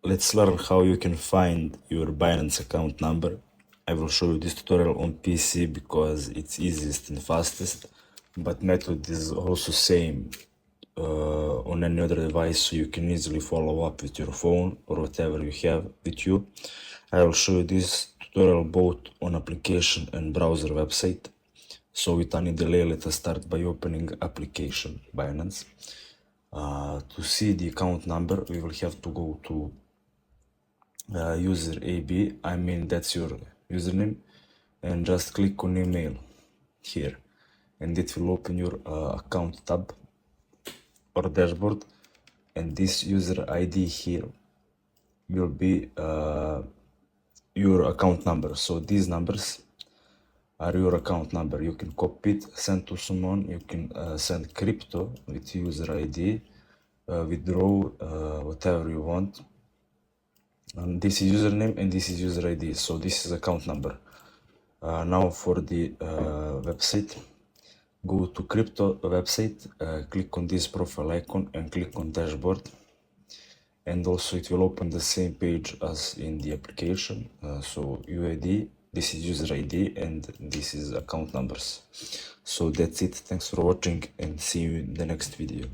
let's learn how you can find your Binance account number. I will show you this tutorial on PC because it's easiest and fastest, but method is also same on any other device, so you can easily follow up with your phone or whatever you have with you. I will show you this tutorial both on application and browser website. So without any delay, let us start by opening application Binance. To see the account number, we will have to go to user AB, I mean that's your username, and just click on email here, and it will open your account tab or dashboard, and this user ID here will be your account number. So these numbers are your account number. You can copy it, send to someone, you can send crypto with user ID, withdraw whatever you want. And this is username and this is user ID, so this is account number. Now for the website, go to crypto website, click on this profile icon and click on dashboard, and also it will open the same page as in the application. So UID, this is user ID, and this is account numbers. So that's it. Thanks for watching and see you in the next video.